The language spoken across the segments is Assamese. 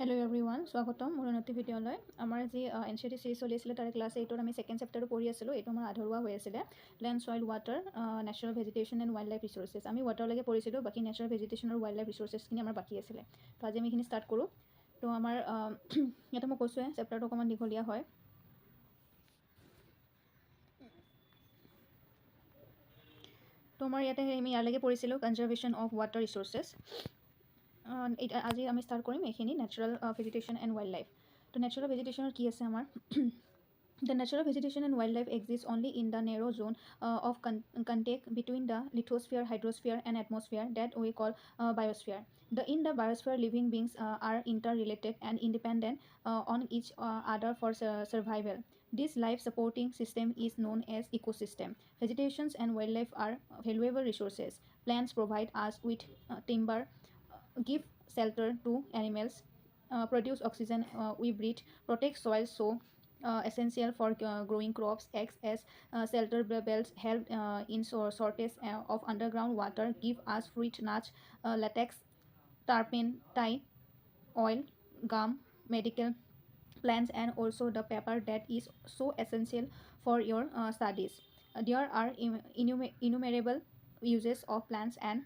Hello everyone, স্বাগতম মোৰ নতুন ভিডিঅ'লৈ। আমাৰ যি এনচিটি সিৰিজ চলি আছিল তাৰে ক্লাছ 8ত আমি সেকেন্ড চেপ্টাৰটো পঢ়ি আছিলোঁ। এইটো আমাৰ আধৰুৱা হৈ আছিল। Land, soil, water, natural vegetation and wildlife resources. আমি ৱাটাৰলৈকে পঢ়িছিলোঁ, বাকী নেচাৰেল ভেজিটেশ্যন আৰু ৱাইল্ড লাইফ ৰিচোৰ্চেছখিনি আমাৰ বাকী আছিলে। তো আজি আমি এইখিনি ষ্টাৰ্ট কৰোঁ। তো আমাৰ ইয়াতে মই কৈছোঁৱে চেপ্টাৰটো অকণমান দীঘলীয়া হয়। তো আমাৰ ইয়াতে আমি ইয়ালৈকে পঢ়িছিলোঁ কনজাৰ্ভেশ্যন অফ ৱাটাৰ ৰিচোৰ্চেছ। আজি আমি ষ্টাৰ্ট কৰিম এইখিনি natural vegetation and wildlife. তো নেচাৰেল ভেজিটেশ্যনৰ কি আছে আমাৰ The natural vegetation and wildlife exists only in the narrow zone of contact between the lithosphere, hydrosphere, and atmosphere that we call biosphere. In the biosphere, living beings are interrelated and independent on each other for survival. This life-supporting system is known as ecosystem. Vegetations and wildlife are valuable resources. Plants provide us with timber, give shelter to animals, produce oxygen we breathe, protect soil essential for growing crops, acts as shelter belts, help in shortage of underground water, give us fruit, nuts, latex, terpene, dye, oil, gum, medical plants, and also the paper that is so essential for your studies. There are innumerable uses of plants and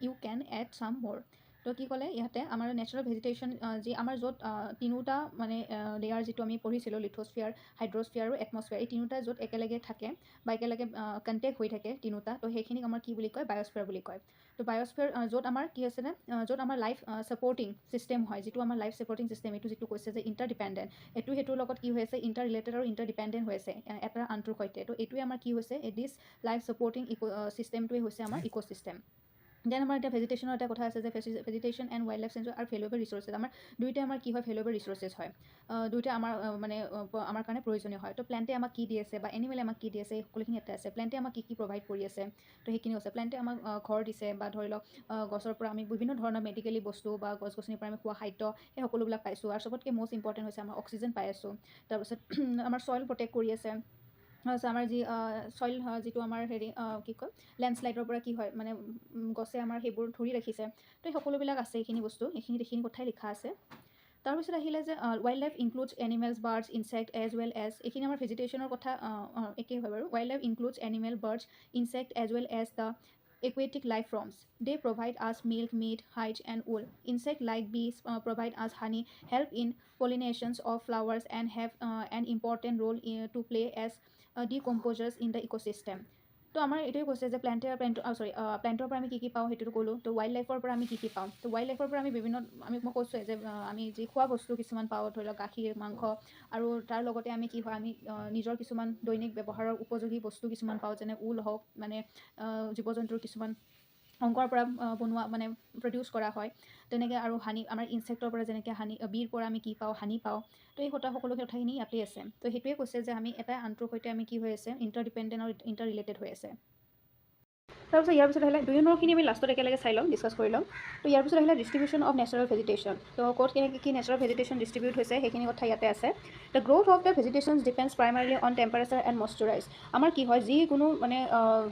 you can add some more. তো কি ক'লে ইয়াতে আমাৰ নেচাৰেল ভেজিটেশ্যন যি আমাৰ য'ত তিনিটা মানে লেয়াৰ যিটো আমি পঢ়িছিলোঁ লিথোস্ফিয়াৰ, হাইড্ৰস্ফিয়াৰ আৰু এটমস্ফিয়াৰ, এই তিনিটা য'ত একেলগে থাকে বা একেলগে কণ্টেক্ট হৈ থাকে তিনিটা, তো সেইখিনিক আমাৰ কি বুলি কয় বায়'স্ফিয়াৰ বুলি কয়। তো বায়'স্ফিয়াৰ য'ত আমাৰ কি আছিলে য'ত আমাৰ লাইফ ছাপৰ্টিং ছিষ্টেম হয়, যিটো আমাৰ লাইফ ছাপৰ্টিং ছিষ্টেম এইটো যিটো কৈছে যে ইণ্টাৰডিপেণ্ডেণ্ট, এইটো সেইটোৰ লগত কি হৈ আছে ইণ্টাৰ ৰিলেটেড আৰু ইণ্টাৰডিপেণ্ডেণ্ট হৈ আছে এটা আনটোৰ সৈতে। তো এইটোৱে আমাৰ কি হৈছে দিছ লাইফ ছাপৰ্টিং ছিষ্টেমটোৱে হৈছে আমাৰ ইক'ছিষ্টেম। দেন আমাৰ এতিয়া ভেজিটেশ্যনৰ এটা কথা আছে যে ভেজিটেশ্যন এণ্ড ৱাইল্ড লাইফ চেঞ্চুৰী আৰু ভেলুৱেবল ৰিচোৰ্চেছ। আমাৰ দুইটা আমাৰ কি হয় ভেলুৱেবল ৰিচোৰ্চেছ হয়, দুইটা আমাৰ মানে আমাৰ কাৰণে প্ৰয়োজনীয় হয়। তো প্লেণ্টে আমাক কি দি আছে বা এনিমেলে আমাক কি দি আছে, এই সকলোখিনি এটা আছে। প্লেণ্টে আমাক কি প্ৰভাইড কৰি আছে, তো সেইখিনি আছে। প্লেণ্টে আমাক ঘৰ দিছে বা ধৰি লওক গছৰ পৰা আমি বিভিন্ন ধৰণৰ মেডিকেলি বস্তু বা গছ গছনিৰ পৰা আমি খোৱা খাদ্য সেই সকলোবিলাক পাইছোঁ। আৰু চবতকৈ মষ্ট ইম্পৰ্টেণ্ট হৈছে আমাৰ অক্সিজেন পাই আছোঁ। তাৰপিছত আমাৰ চইল প্ৰটেক্ট কৰি আছে। আমাৰ যি চইল যিটো আমাৰ হেৰি কি কয় লেণ্ডশ্লাইডৰ পৰা কি হয় মানে গছে আমাৰ সেইবোৰ ধৰি ৰাখিছে। তো এই সকলোবিলাক আছে এইখিনি বস্তু, এইখিনি কথাই লিখা আছে। তাৰপিছত আহিলে যে wildlife includes animals, birds, insect as well as, এইখিনি আমাৰ ভেজিটেশ্যনৰ কথা একেই হয় বাৰু। Wildlife includes animal, birds, insect as well as the aquatic life forms. They provide us milk, meat, hide, and wool. Insects like bees provide us honey, help in pollinations of flowers, and have an important role to play as decomposers in the ecosystem. তো আমাৰ এইটোৱে কৈছে যে প্লেণ্টৰ পৰা আমি কি পাওঁ সেইটোতো ক'লোঁ। তো ৱাইল্ড লাইফৰ পৰা আমি কি পাওঁ, তো ৱাইল্ড লাইফৰ পৰা আমি বিভিন্ন মই কৈছোঁৱে যে আমি যি খোৱা বস্তু কিছুমান পাওঁ, ধৰি লওক গাখীৰ, মাংস, আৰু তাৰ লগতে আমি কি হয় আমি নিজৰ কিছুমান দৈনিক ব্যৱহাৰৰ উপযোগী বস্তু কিছুমান পাওঁ, যেনে ঊল হওক মানে জীৱ জন্তুৰ কিছুমান অংগৰ পৰা বনোৱা মানে প্ৰডিউচ কৰা হয় তেনেকৈ। আৰু হানি আমাৰ ইনচেক্টৰ পৰা যেনেকৈ বিৰ পৰা আমি কি পাওঁ হানি পাওঁ। তো এই সকলো কথাখিনি ইয়াতেই আছে। তো সেইটোৱে কৈছে যে আমি এটা আনটোৰ সৈতে আমি কি হৈ আছে ইণ্টাৰডিপেণ্ডেণ্ট আৰু ইণ্টাৰ ৰিলেটেড হৈ আছে। তাৰপিছত ইয়াৰ পিছত আহিলে 2 নম্বৰখিনি আমি লাষ্টত একেলগে চাই ল'ম, ডিছকাছ কৰি ল'ম। তো ইয়াৰ পিছত আহিলে ডিষ্ট্ৰিবিউশ্যন অফ নেচাৰেল ভেজিটেশ্যন। তো ক'ত কেনেকৈ কি নেচাৰেল ভেজিটেশ্যন ডিষ্ট্ৰিবিউট হৈছে সেইখিনি কথা ইয়াতে আছে। The growth of the vegetations depends primarily on temperature and moisturize. আমাৰ কি হয় যিকোনো মানে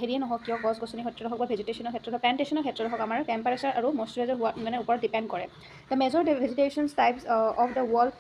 হেৰিয়ে নহওক কিয়, গছ গছনিৰ ক্ষেত্ৰত হওক বা ভেজিটেশ্যনৰ ক্ষেত্ৰত হওক, প্লেণ্টেশ্যনৰ ক্ষেত্ৰত হওক, আমাৰ টেম্পাৰেচাৰ আৰু মইশ্চাৰাইজাৰ হোৱা মানে ওপৰত ডিপেণ্ড কৰে। The major vegetations types of the world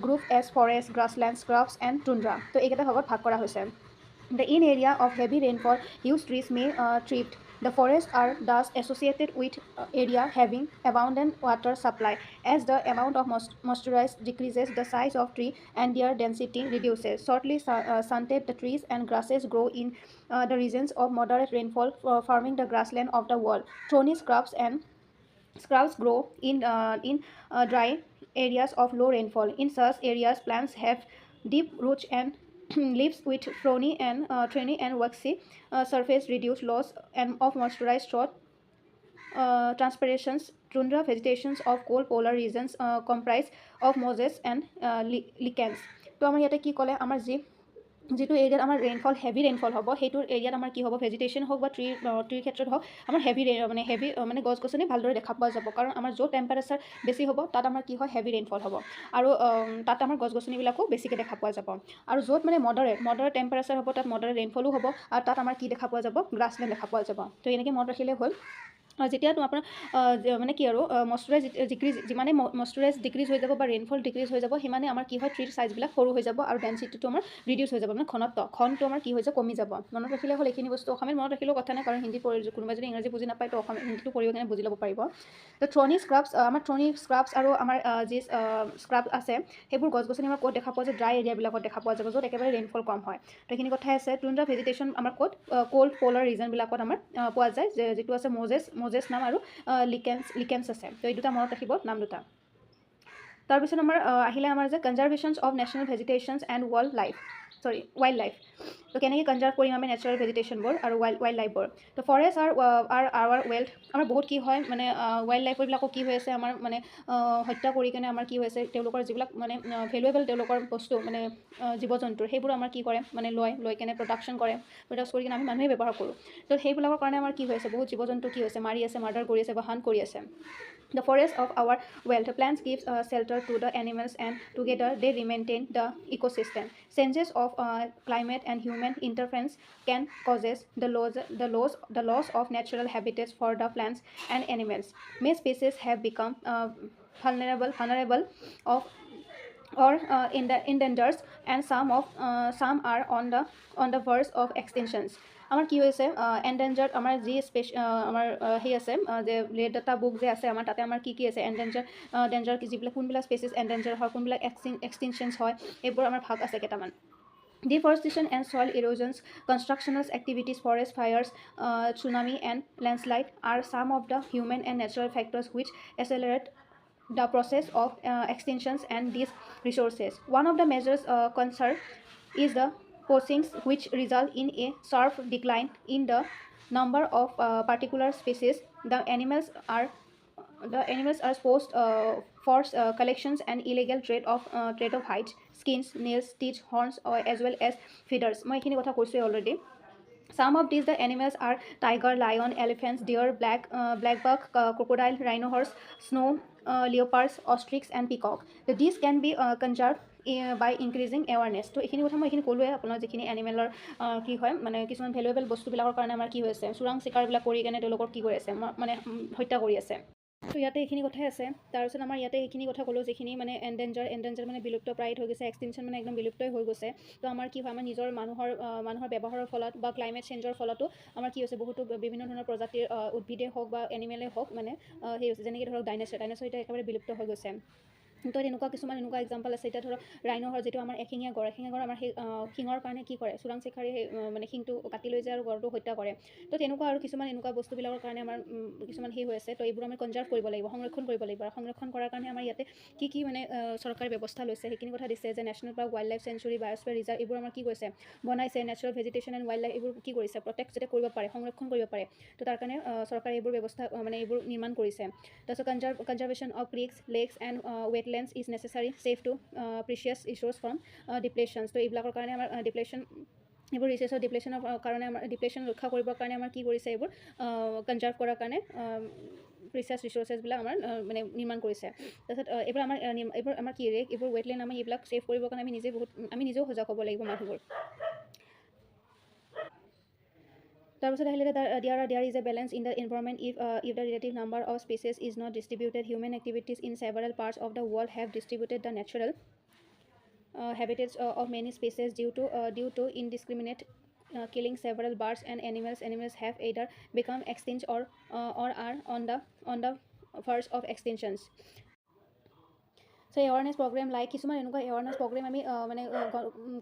group as forest, grassland, scrubs and tundra. তো এইকেইটা ভাগত ভাগ কৰা হৈছে। In area of heavy rainfall, huge trees may thrive. The forests are thus associated with area having abundant water supply. As the amount of moisture decreases, the size of tree and their density reduces. Shortly stunted the trees and grasses grow in the regions of moderate rainfall, forming the grassland of the world. Thorny scrubs grow in dry areas of low rainfall. In such areas, plants have deep roots and leaves with thorny and waxy surface, reduce loss of moisture, short transpirations. Tundra vegetations of cold polar regions comprise of mosses and lichens. তো আমাৰ ইয়াতে কি ক'লে আমাৰ যিটো এৰিয়াত আমাৰ ৰেইনফল হেভি ৰেইনফল হ'ব সেইটো এৰিয়াত আমাৰ কি হ'ব ভেজিটেশ্যন হওক বা ট্ৰিৰ ক্ষেত্ৰত হওক আমাৰ হেভি মানে গছ গছনি ভালদৰে দেখা পোৱা যাব। কাৰণ আমাৰ য'ত টেম্পাৰেচাৰ বেছি হ'ব তাত আমাৰ কি হয় হেভি ৰেইনফল হ'ব, আৰু তাত আমাৰ গছ গছনিবিলাকো বেছিকৈ দেখা পোৱা যাব। আৰু য'ত মানে মডাৰেট টেম্পাৰেচাৰ হ'ব তাত মডাৰেট ৰেইনফলো হ'ব, আৰু তাত আমাৰ কি দেখা পোৱা যাব গ্ৰাছলেণ্ড দেখা পোৱা যাব। তো এনেকৈ মনত ৰাখিলে হ'ল। যেতিয়া আপোনাৰ মানে কি আৰু মইশ্চাৰাইজ ডিক্ৰিজ যিমানে মইশ্চাৰাইজ ডিক্ৰিজ হৈ যাব বা ৰেইনফল ডিক্ৰিজ হৈ যাব সিমানে আমাৰ কি হয় ট্ৰিৰ চাইজবিলাক সৰু হৈ যাব আৰু ডেনচিটিটো আমাৰ ৰিডিউচ হৈ যাব মানে ঘনটো আমাৰ কি হৈ যাব কমি যাব মনত ৰাখিলে হ'ল এইখিনি বস্তু অসমীয়াত মনত ৰাখিলেও কথা নাই কাৰণ হিন্দীত কোনোবাই যদি ইংৰাজী বুজি নাপায় তো হিন্দীটো পঢ়ি কিনে বুজি ল'ব পাৰিব তো থ্ৰনি স্ক্ৰাবছ আমাৰ থ্ৰনি স্ক্ৰাবছ আৰু আমাৰ যি স্ক্ৰাব আছে সেইবোৰ গছ গছনি আমাৰ ক'ত দেখা পোৱা যায় ড্ৰাই এৰিয়াবিলাকত দেখা পোৱা যাব য'ত একেবাৰে ৰেইনফল কম হয় তো এইখিনি কথাই আছে টুন্দ্ৰা ভেজিটেশ্যন আমাৰ ক'ত ক'ল্ড প'লাৰ ৰিজনবিলাকত আমাৰ পোৱা যায় যিটো আছে মজেছ নাম আৰু লিকেন্স আছে তো এই দুটা মনত ৰাখিব নাম দুটা তাৰপিছত আমাৰ আহিলে আমাৰ যে conservations of national vegetations and wildlife তো কেনেকৈ কনজাৰ্ভ কৰিম আমি নেচাৰেল ভেজিটেশ্যনবোৰ আৰু ৱাইল্ড লাইফবোৰ তো ফৰেষ্ট আৰ আৱাৰ ৱেল্থ আমাৰ বহুত কি হয় মানে ৱাইল্ড লাইফৰবিলাকো কি হৈ আছে আমাৰ মানে হত্যা কৰি কেনে আমাৰ কি হৈছে তেওঁলোকৰ যিবিলাক মানে ভেলুৱেবল তেওঁলোকৰ বস্তু মানে জীৱ জন্তুৰ সেইবোৰ আমাৰ কি কৰে মানে লৈ কেনে প্ৰডাক্ট কৰি কিনে আমি মানুহে ব্যৱহাৰ কৰোঁ তো সেইবিলাকৰ কাৰণে আমাৰ কি হৈছে বহুত জীৱ জন্তু কি হৈছে মাৰি আছে মাৰ্ডাৰ কৰি আছে বা হান্ট কৰি আছে The forest of our wealth plants gives shelter to the animals and together they maintain the ecosystem. Changes of climate and human interference can causes the loss of natural habitats for the plants and animals. Many species have become vulnerable of or endangered and some are on the verge of extinctions. আমাৰ কি হৈছে এনডেঞ্জাৰ্ড আমাৰ যি আমাৰ সেই আছে যে ৰেড ডাটা বুক যে আছে আমাৰ তাতে আমাৰ কি আছে ডেঞ্জাৰ যিবিলাক কোনবিলাক স্পেচিছ এনডেঞ্জাৰ হয় কোনবিলাক এক্সটিংশ্যনছ হয় এইবোৰ আমাৰ ভাগ আছে কেইটামান Deforestation and soil erosions, constructional activities, forest fires, tsunami and landslide are some of the human and natural factors which accelerate the process of extinctions and these resources. One of the major concern is the poachings which result in a sharp decline in the number of particular species. The animals are exposed for collections and illegal trade of hides, skins, nails, teeth, horns, as well as feathers. মই এইখিনি কথা কৈছোৱে already. Some of these the animals are tiger, lion, elephants, deer, black buck, crocodile, rhinoceros, snow leopards, ostrich, and peacock. These can be conserved by increasing awareness. তো এইখিনি কথা মই এইখিনি ক'লোৱে আপোনাৰ যিখিনি এনিমেলৰ কি হয় মানে কিছুমান ভেলুৱেবল বস্তুবিলাকৰ কাৰণে আমাৰ কি হৈ আছে চোৰাং চিকাৰবিলাক কৰি কেনে তেওঁলোকৰ কি কৰি আছে মানে হত্যা কৰি আছে তো ইয়াতে এইখিনি কথাই আছে তাৰপিছত আমাৰ ইয়াতে এইখিনি কথা ক'লোঁ যিখিনি মানে এনডেঞ্জাৰ মানে বিলুপ্ত প্ৰায় হৈ গৈছে এক্সটিংশ্যন মানে একদম বিলুপ্তই হৈ গৈছে তো আমাৰ কি হয় আমাৰ নিজৰ মানুহৰ ব্যৱহাৰৰ ফলত বা ক্লাইমেট চেঞ্জৰ ফলতো আমাৰ কি হৈছে বহুতো বিভিন্ন ধৰণৰ প্ৰজাতিৰ উদ্ভিদেই হওক বা এনিমেলেই হওক মানে সেই হৈছে যেনেকৈ ধৰক ডাইন'ছৰ এতিয়া একেবাৰে বিলুপ্ত হৈ গৈছে তো তেনেকুৱা কিছুমান এনেকুৱা এক্সাম্পল আছে এতিয়া ধৰক ৰাইন'হৰ যিটো আমাৰ এশিঙীয়া গড় আমাৰ সেই শিঙৰ কাৰণে কি কৰে চোৰাং চিকাৰী মানে শিংটো কাটি লৈ যায় আৰু গড়টো হত্যা কৰে তো তেনেকুৱা আৰু কিছুমান এনেকুৱা বস্তুবিলাকৰ কাৰণে আমাৰ কিছুমান সেই হৈ আছে তো এইবোৰ আমি কনজাৰ্ভ কৰিব লাগিব সংৰক্ষণ কৰিব লাগিব আৰু সংৰক্ষণ কৰাৰ কাৰণে আমাৰ ইয়াতে কি মানে চৰকাৰী ব্যৱস্থা লৈছে সেইখিনি কথা দিছে যে national park wild life century biosphere reserve এইবোৰ আমাৰ কি কৰিছে বনাইছে natural vegetation and wild life এইবোৰ কি কৰিছে প্ৰটেক্ট যাতে কৰিব পাৰে সংৰক্ষণ কৰিব পাৰে তো তাৰ কাৰণে চৰকাৰে এইবোৰ ব্যৱস্থা মানে এইবোৰ নিৰ্মাণ কৰিছে তাৰপিছত conservation of creeks lakes and wetlands is necessary safe to precious resource from depletions তো এইবিলাকৰ কাৰণে আমাৰ ডিপ্লেশ্যন এইবোৰ ৰিচোৰ্চৰ ডিপ্লেশ্যনৰ কাৰণে আমাৰ ডিপ্লেশ্যন ৰক্ষা কৰিবৰ কাৰণে আমাৰ কি কৰিছে এইবোৰ কনজাৰ্ভ কৰাৰ কাৰণে প্ৰিচিয়াছ ৰিচোৰ্চেছবিলাক আমাৰ মানে নিৰ্মাণ কৰিছে তাৰপিছত এইবোৰ আমাৰ কি এইবোৰ ৱেটলেণ্ড আমি এইবিলাক ছেভ কৰিবৰ কাৰণে আমি নিজেও সজাগ হ'ব লাগিব মানুহবোৰ তাৰপিছত আহিলে there is a balance in the environment if the relative number of species is not distributed. Human activities in several parts of the world have distributed the natural habitats of many species due to indiscriminate killing several birds and animals have either become extinct or are on the verge of extinctions. So awareness program like কিছুমান এনেকুৱা awareness program আমি মানে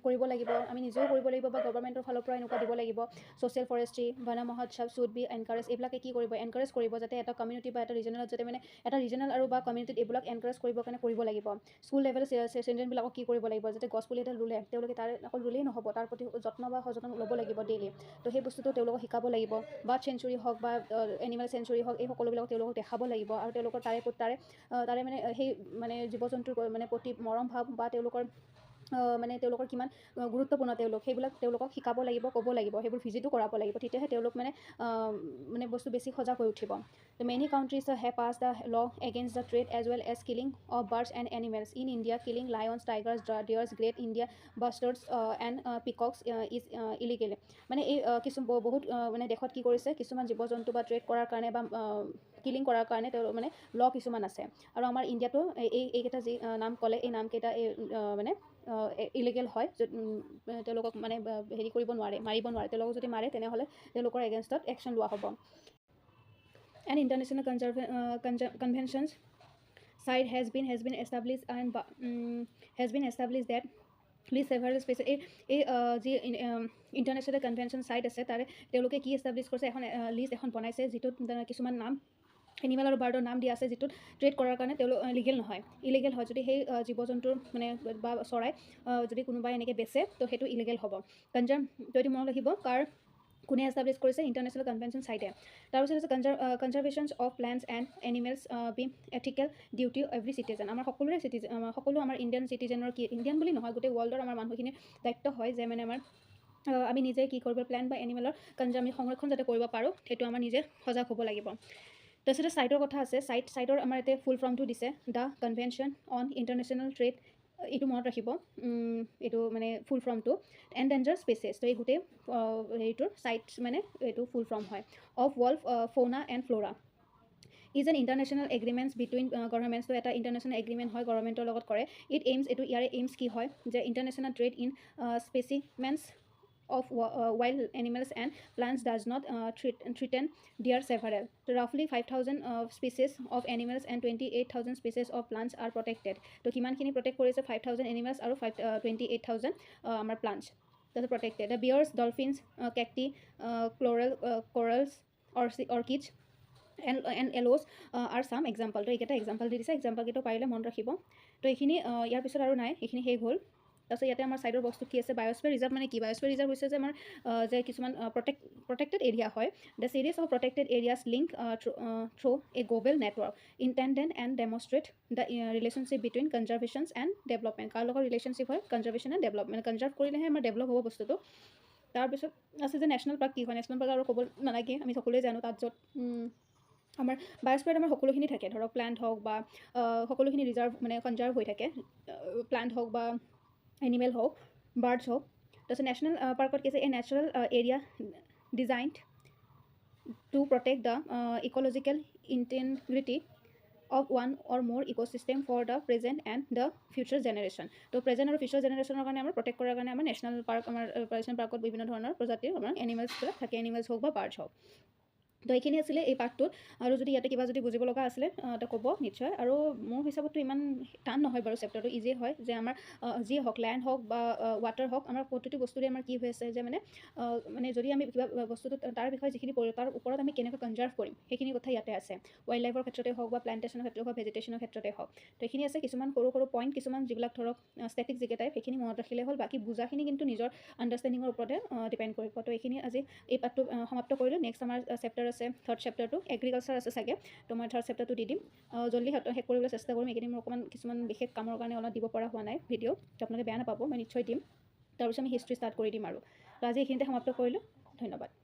কৰিব লাগিব আমি নিজেও কৰিব লাগিব বা গভৰ্ণমেণ্টৰ ফালৰ পৰা এনেকুৱা দিব লাগিব social forestry বনা মহোৎসৱ should be encourage এইবিলাকে কি কৰিব এনকাৰেজ কৰিব যাতে এটা কমিউনিটি বা এটা ৰিজনেলত যাতে মানে এটা ৰিজনেল আৰু বা কমিউনিটিত এইবিলাক এনকাৰেজ কৰিবৰ কাৰণে কৰিব লাগিব স্কুল লেভেল চিলড্ৰেনবিলাকক কি কৰিব লাগিব যাতে গছপুলি এটা ৰুলে তেওঁলোকে তাৰ অকল ৰুলেই নহ'ব তাৰ প্ৰতি যত্ন বা সযতন ল'ব লাগিব ডেইলি তো সেই বস্তুটো তেওঁলোকক শিকাব লাগিব বাৰ্ড চেঞ্চুৰী হওক বা এনিমেল চেঞ্চুৰী হওক এই সকলোবিলাক তেওঁলোকক দেখাব লাগিব আৰু তেওঁলোকৰ তাৰে মানে সেই মানে জীৱ জন্তুৰ মানে প্ৰতি মৰম ভাৱ বা তেওঁলোকৰ মানে তেওঁলোকৰ কিমান গুৰুত্বপূৰ্ণ সেইবিলাক তেওঁলোকক শিকাব লাগিব, ক'ব লাগিব, সেইবোৰ ভিজিটো কৰাব লাগিব, তেতিয়াহে তেওঁলোক মানে বস্তু বেছি সজাগ হৈ উঠিব। The many countries have passed the law against the trade as well as killing of birds and animals. In India, killing lions, tigers, deers, great India bustards and peacocks is illegal. মানে এই কিছু বহুত মানে দেশত কি কৰিছে, কিছুমান জীৱ জন্তু বা ট্ৰেড কৰাৰ কাৰণে বা কিলিং কৰাৰ কাৰণে মানে ল কিছুমান আছে। আৰু আমাৰ ইণ্ডিয়াতো এইকেইটা যি নাম ক'লে, এই নামকেইটা মানে ইলিগেল হয়। তেওঁলোকক মানে হেৰি কৰিব নোৱাৰে, মাৰিব নোৱাৰে। তেওঁলোকক যদি মাৰে তেনেহ'লে তেওঁলোকৰ এগেইনষ্টত একশ্যন লোৱা হ'ব। An international conventions site has been established and has been established that list several spaces এই যি ইণ্টাৰনেশ্যনেল কনভেনশ্যন চাইট আছে তাৰে তেওঁলোকে কি এষ্টাব্লিছ কৰিছে, এখন লিষ্ট এখন বনাইছে যিটোত কিছুমান নাম এনিমেল আৰু বাৰ্ডৰ নাম দিয়া আছে, যিটোত ট্ৰেড কৰাৰ কাৰণে তেওঁলোক লিগেল নহয়, ইলিগেল হয়। যদি সেই জীৱ জন্তুৰ মানে বা চৰাই যদি কোনোবাই এনেকৈ বেচে তো সেইটো ইলিগেল হ'ব। তো এইটো মনত ৰাখিব, কোনে এষ্টাব্লিছ কৰিছে, ইণ্টাৰনেশ্যনেল কনভেনশ্যন চাইটে। তাৰপিছত আছে conservation of plants and animals be ethical duty every citizen. আমাৰ সকলোৰে সকলো আমাৰ ইণ্ডিয়ান চিটিজেনৰ কি, ইণ্ডিয়ান বুলি নহয় গোটেই ৱৰ্ল্ডৰ আমাৰ মানুহখিনিৰ দায়িত্ব হয় যে মানে আমি নিজে কি কৰিব, প্লেণ্ট বা এনিমেলৰ আমি সংৰক্ষণ যাতে কৰিব পাৰোঁ, সেইটো আমাৰ নিজে সজাগ হ'ব লাগিব। তাৰপিছতে ছাইটৰ কথা আছে, ছাইটৰ আমাৰ ইয়াতে ফুল ফৰ্মটো দিছে, the convention on international trade. এইটো মনত ৰাখিব, এইটো মানে ফুল ফৰ্মটো এনডেঞ্জাৰ্ড স্পেচেছ। তো এই গোটেই হেৰিটোৰ ছাইট মানে এইটো ফুল ফৰ্ম হয়। Of world fauna and flora is an international agreements between governments. তো এটা ইণ্টাৰনেশ্যনেল এগ্ৰিমেণ্ট হয় গভৰ্ণমেণ্টৰ লগত কৰে। ইয়াৰে এইমছ কি হয় যে international trade in specimens of wild animals and plants does not threaten their several. So roughly 5,000 species of animals and 28,000 species of plants are protected. তো কিমানখিনি প্ৰটেক্ট কৰিছে, 5,000 animals আৰু 28,000 আমাৰ plants that are protected. The bears, dolphins, cacti, corals, orchids and aloes are some example. তো এইকেইটা এক্সাম্পল দি দিছে, এক্সাম্পলকেইটা পাৰিলে মনত ৰাখিব। তো এইখিনি ইয়াৰ পিছত আৰু নাই, এইখিনি শেষ হ'ল। তাৰপিছত ইয়াতে আমাৰ ছাইডৰ বস্তু কি আছে, বায়'স্ফিয়াৰ ৰিজাৰ্ভ মানে কি? বায়'স্ফিয়াৰ ৰিজাৰ্ভ হৈছে যে আমাৰ যে কিছুমান প্ৰটেক্টেড এৰিয়া হয়। The series of protected areas link through a global network intended and demonstrate the relationship between conservations and development. কাৰ লগত ৰিলেশ্যনশ্বিপ হয়? Conservation and development. কনজাৰ্ভ কৰিলেহে আমাৰ ডেভেলপ হ'ব বস্তুটো। তাৰপিছত আছে যে নেশ্যনেল পাৰ্ক কি হয়? নেশ্যনেল পাৰ্ক আৰু ক'ব নালাগে, আমি সকলোৱে জানো। তাত য'ত আমাৰ বায়'স্ফিয়াৰত আমাৰ সকলোখিনি থাকে, ধৰক প্লাণ্ট হওক বা সকলোখিনি ৰিজাৰ্ভ মানে কনজাৰ্ভ হৈ থাকে, প্লাণ্ট হওক বা এনিমেল হওক, বাৰ্ডছ হওক। তাৰপিছত নেশ্যনেল পাৰ্কত কি আছে, a natural area designed to protect the ecological integrity of one or more ecosystem for the present and the future generation. তো প্ৰেজেণ্ট আৰু ফিউচাৰ জেনেৰেশ্যনৰ কাৰণে আমাৰ প্ৰটেক্ট কৰাৰ কাৰণে আমাৰ নেশ্যনেল পাৰ্ক, আমাৰ নেশ্যনেল পাৰ্কত বিভিন্ন ধৰণৰ প্ৰজাতিৰ আমাৰ এনিমেলছবিলাক থাকে, এনিমেলছ হওক বা বাৰ্ডছ হওক। তো এইখিনি আছিলে এই পাৰ্টটোত। আৰু যদি ইয়াতে কিবা যদি বুজিব লগা আছিলে তো ক'ব নিশ্চয়। আৰু মোৰ হিচাপততো ইমান টান নহয় বাৰু, চেপ্টাৰটো ইজি হয়। যে আমাৰ যিয়ে হওক, লেণ্ড হওক বা ৱাটাৰ হওক, আমাৰ প্ৰতিটো বস্তুৰে আমাৰ কি হৈ আছে যে মানে যদি আমি কিবা বস্তুটো তাৰ বিষয়ে যিখিনি পঢ়োঁ তাৰ ওপৰত আমি কেনেকৈ কনজাৰ্ভ কৰিম সেইখিনি কথা ইয়াতে আছে। ৱাইল্ড লাইফৰ ক্ষেত্ৰতে হওক বা প্লান্টেশ্যনৰ ক্ষেত্ৰতে হওক, ভেজিটেশ্যনৰ ক্ষেত্ৰতে হওক। তো এইখিনি আছে কিছুমান সৰু সৰু পইণ্ট, কিছুমান যিবিলাক ধৰক ষ্টেটিক যিকেইটাই, সেইখিনি মনত ৰাখিলে হ'ল। বাকী বুজাখিনি কিন্তু নিজৰ আণ্ডাৰষ্টেণ্ডিঙৰ ওপৰতে ডিপেণ্ড কৰিব। তো এইখিনি আজি এই পাৰ্টটো সমাপ্ত কৰিলোঁ। নেক্সট আমাৰ চেপ্টাৰ আছে, থাৰ্ড চেপ্টাৰটো এগ্ৰিকালচাৰ আছে চাগে। তো মই থাৰ্ড চেপ্টাৰটো দি দিম, জল্দি শেষ কৰিবলৈ চেষ্টা কৰিম। এইকেইদিন মোৰ অকণমান কিছুমান বিশেষ কামৰ কাৰণে অলপ দিব পৰা হোৱা নাই ভিডিঅ', তো আপোনালোকে বেয়া নাপাব, মই নিশ্চয় দিম। তাৰপিছত আমি হিষ্ট্ৰী ষ্টাৰ্ট কৰি দিম আৰু। তো আজি এইখিনিতে সমাপ্ত কৰিলোঁ, ধন্যবাদ।